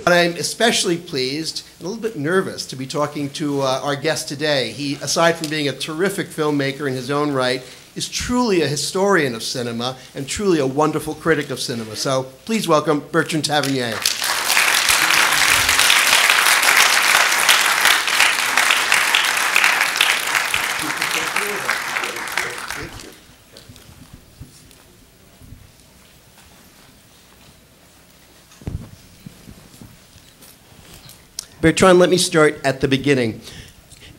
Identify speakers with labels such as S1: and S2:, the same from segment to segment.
S1: But I'm especially pleased and a little bit nervous to be talking to our guest today. He, aside from being a terrific filmmaker in his own right, is truly a historian of cinema and truly a wonderful critic of cinema. So please welcome Bertrand Tavernier. Bertrand, let me start at the beginning.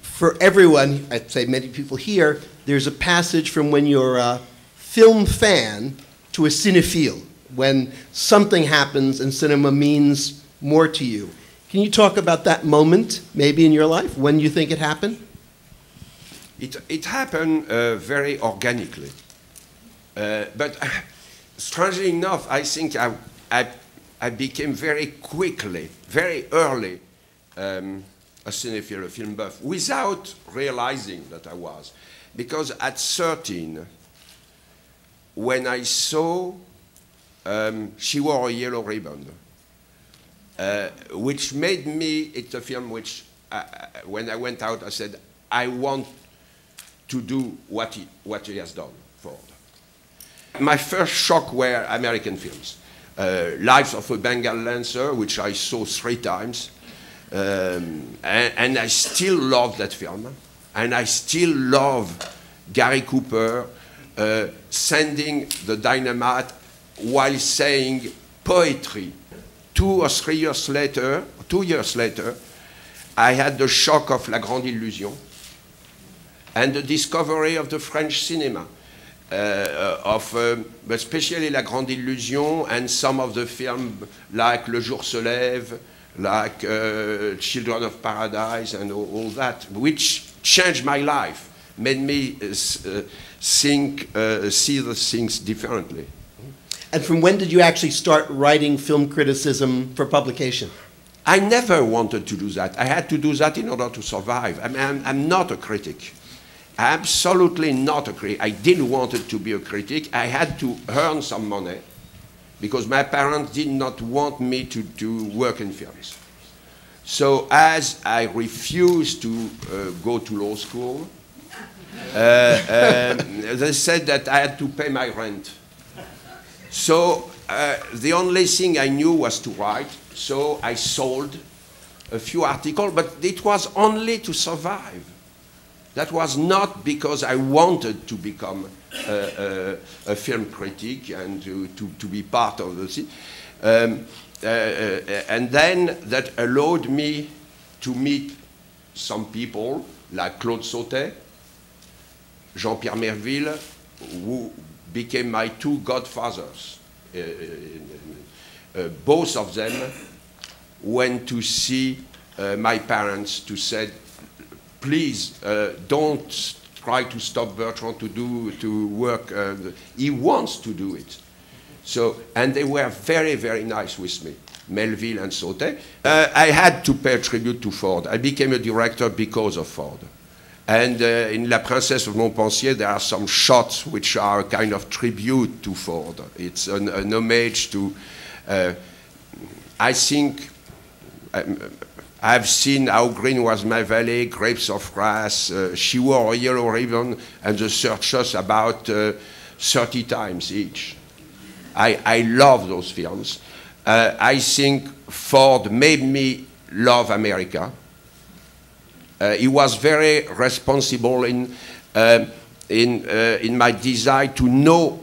S1: For everyone, I'd say many people here, there's a passage from when you're a film fan to a cinephile, when something happens and cinema means more to you. Can you talk about that moment, maybe in your life, when you think it happened?
S2: It happened very organically. But strangely enough, I think I became very quickly, very early, a cinephile, a film buff, without realizing that I was. Because at 13, when I saw She Wore a Yellow Ribbon, which made me, it's a film which, when I went out, I said, I want to do what he has done, Ford. My first shock were American films. Lives of a Bengal Lancer, which I saw 3 times. And I still love that film, and I still love Gary Cooper sending the dynamite while saying poetry. 2 or 3 years later, 2 years later, I had the shock of La Grande Illusion and the discovery of the French cinema, especially La Grande Illusion and some of the films like Le Jour se lève, like Children of Paradise and all that, which changed my life, made me see the things differently.
S1: And from when did you actually start writing film criticism for publication?
S2: I never wanted to do that. I had to do that in order to survive. I mean, I'm not a critic. Absolutely not a critic. I didn't want to be a critic. I had to earn some money, because my parents did not want me to work in films. So as I refused to go to law school, they said that I had to pay my rent. So the only thing I knew was to write, so I sold a few articles, but it was only to survive. That was not because I wanted to become a film critic and to be part of the thing. And then that allowed me to meet some people like Claude Sautet, Jean-Pierre Merville, who became my 2 godfathers. Both of them went to see my parents to say, please don't try to stop Bertrand to work. He wants to do it. So, and they were very, very nice with me, Melville and Sautet. I had to pay tribute to Ford. I became a director because of Ford. And in La Princesse of Montpensier, there are some shots which are a kind of tribute to Ford. It's an homage to, I think, I've seen How Green Was My Valley, Grapes of Grass, She Wore a Yellow Ribbon, and The Searchers about 30 times each. I love those films. I think Ford made me love America. He was very responsible in my desire to know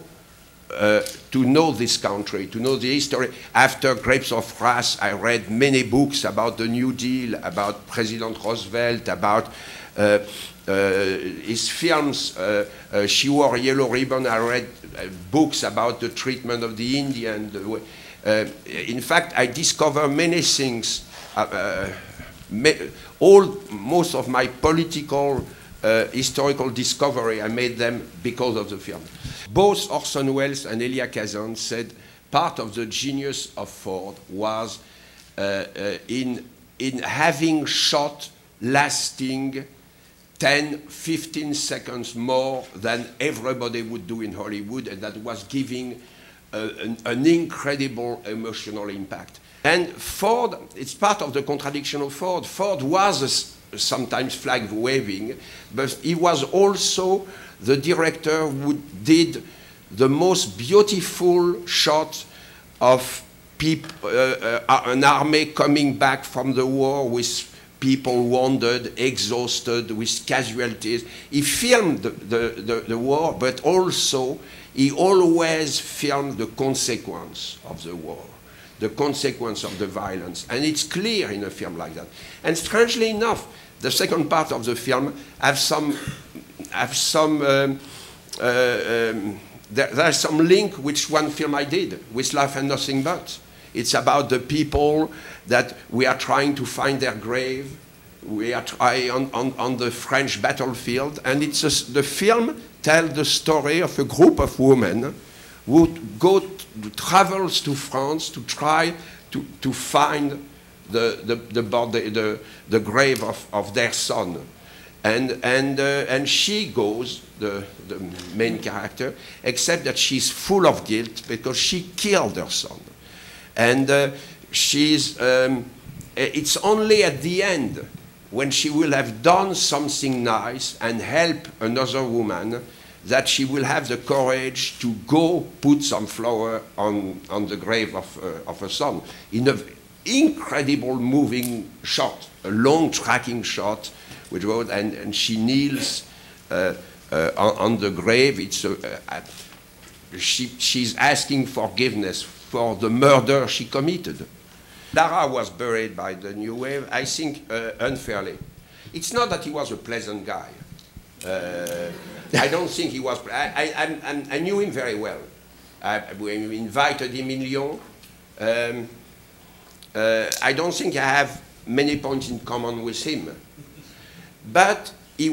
S2: this country, to know the history. After Grapes of Wrath, I read many books about the New Deal, about President Roosevelt, about his films. She Wore a Yellow Ribbon. I read books about the treatment of the Indian. In fact, I discovered many things. Most of my political, historical discovery, I made them because of the film. Both Orson Welles and Elia Kazan said part of the genius of Ford was in having shot lasting 10, 15 seconds more than everybody would do in Hollywood, and that was giving an incredible emotional impact. And Ford, it's part of the contradiction of Ford. Ford was sometimes flag waving, but he was also the director who did the most beautiful shot of people, an army coming back from the war with people wounded, exhausted, with casualties. He filmed the war, but also he always filmed the consequence of the war, the consequence of the violence. And it's clear in a film like that. And strangely enough, the second part of the film there's some link with one film I did, with Life and Nothing But. It's about the people that we are trying to find their grave. We are trying on the French battlefield. And the film tells the story of a group of women who travels to France to try to find the grave of their son. And she goes, the main character, except that she's full of guilt because she killed her son. And it's only at the end, when she will have done something nice and help another woman, that she will have the courage to go put some flower on the grave of her son. In an incredible moving shot, a long tracking shot, and she kneels on the grave. She's asking forgiveness for the murder she committed. Lara was buried by the New Wave, I think unfairly. It's not that he was a pleasant guy. I don't think he was. I knew him very well. We invited him in Lyon. I don't think I have many points in common with him. But he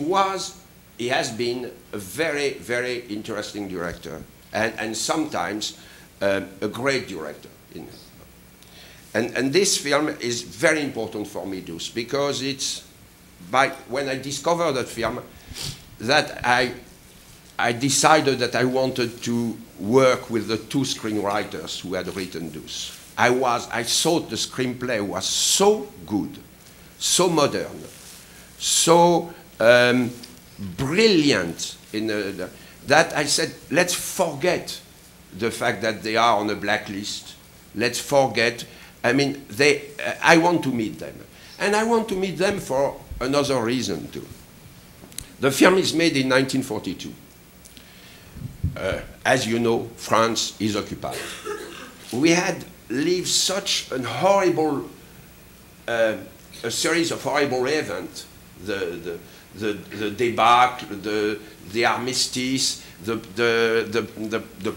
S2: has been a very, very interesting director, and sometimes a great director. And this film is very important for me, too, because it's when I discovered that film that I decided that I wanted to work with the two screenwriters who had written this. I thought the screenplay was so good, so modern, so brilliant that I said, let's forget the fact that they are on a blacklist. Let's forget. I mean, I want to meet them. And I want to meet them for another reason, too. The film is made in 1942. As you know, France is occupied. We had lived such a horrible, a series of horrible events, the debacle, the armistice, the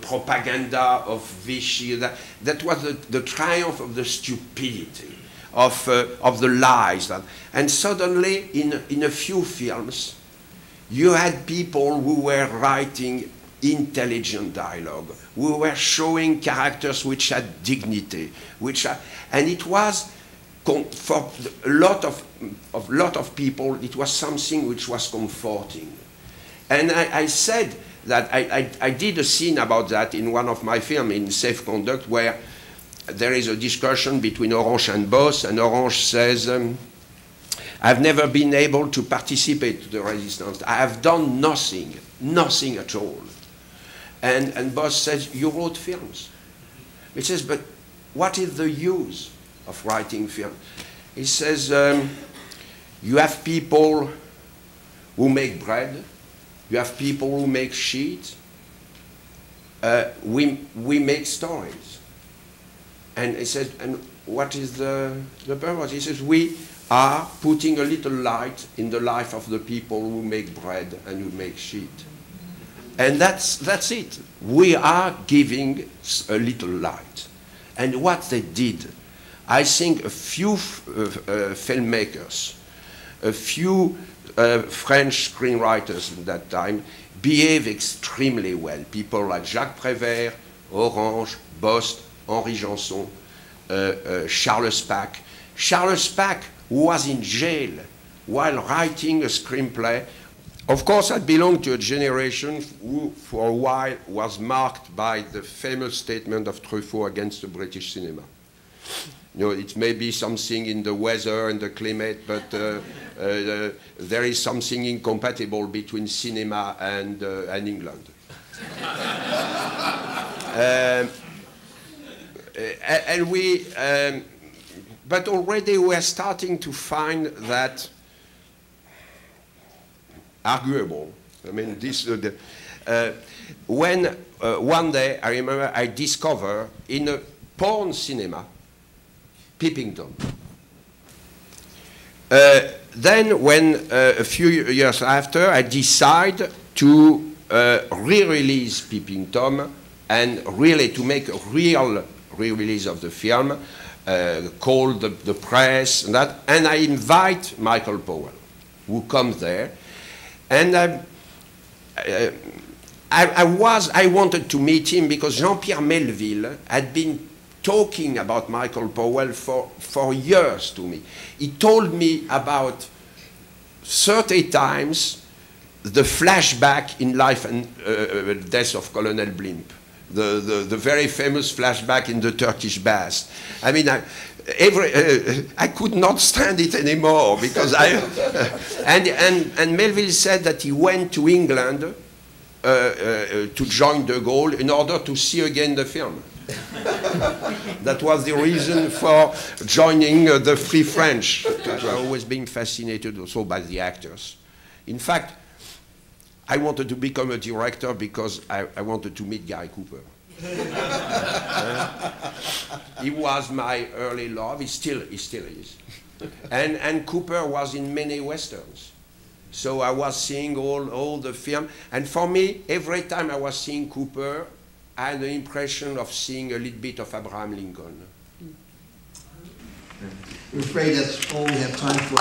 S2: propaganda of Vichy. That was the triumph of the stupidity, of the lies. And suddenly, in a few films, you had people who were writing intelligent dialogue, who were showing characters which had dignity, and it was, for a lot of people, it was something which was comforting. And I said that I did a scene about that in one of my films, in Safe Conduct, where there is a discussion between Orange and Boss, and Orange says, I've never been able to participate to the resistance. I have done nothing at all. And Boss says, you wrote films. He says, but what is the use of writing film? He says, you have people who make bread, you have people who make sheets, we make stories. And he says, and what is the purpose? He says, we are putting a little light in the life of the people who make bread and who make sheet. And that's it. We are giving a little light. And what they did, I think a few filmmakers, a few French screenwriters at that time behaved extremely well. People like Jacques Prévert, Orange, Bost, Henri Janson, Charles Pack. Charles Pack was in jail while writing a screenplay Of course, I belong to a generation who, for a while, was marked by the famous statement of Truffaut against the British cinema. You know, it may be something in the weather and the climate, but there is something incompatible between cinema and England. But already we are starting to find that arguable. I mean, this when one day I remember I discovered in a porn cinema Peeping Tom. Then, when a few years after, I decided to re-release Peeping Tom and really to make a real re-release of the film, called the press and that, and I invite Michael Powell, who comes there, and I wanted to meet him because Jean-Pierre Melville had been talking about Michael Powell for years to me. He told me about 30 times the flashback in life and death of Colonel Blimp, the very famous flashback in the Turkish bath. I mean, I could not stand it anymore because and Melville said that he went to England to join de Gaulle in order to see again the film. That was the reason for joining the Free French. I've always been fascinated also by the actors. In fact, I wanted to become a director because I wanted to meet Gary Cooper. He was my early love. He still is. And Cooper was in many westerns. So I was seeing all the film. And for me, every time I was seeing Cooper, I had the impression of seeing a little bit of Abraham Lincoln.
S1: I'm afraid that's all we have time for.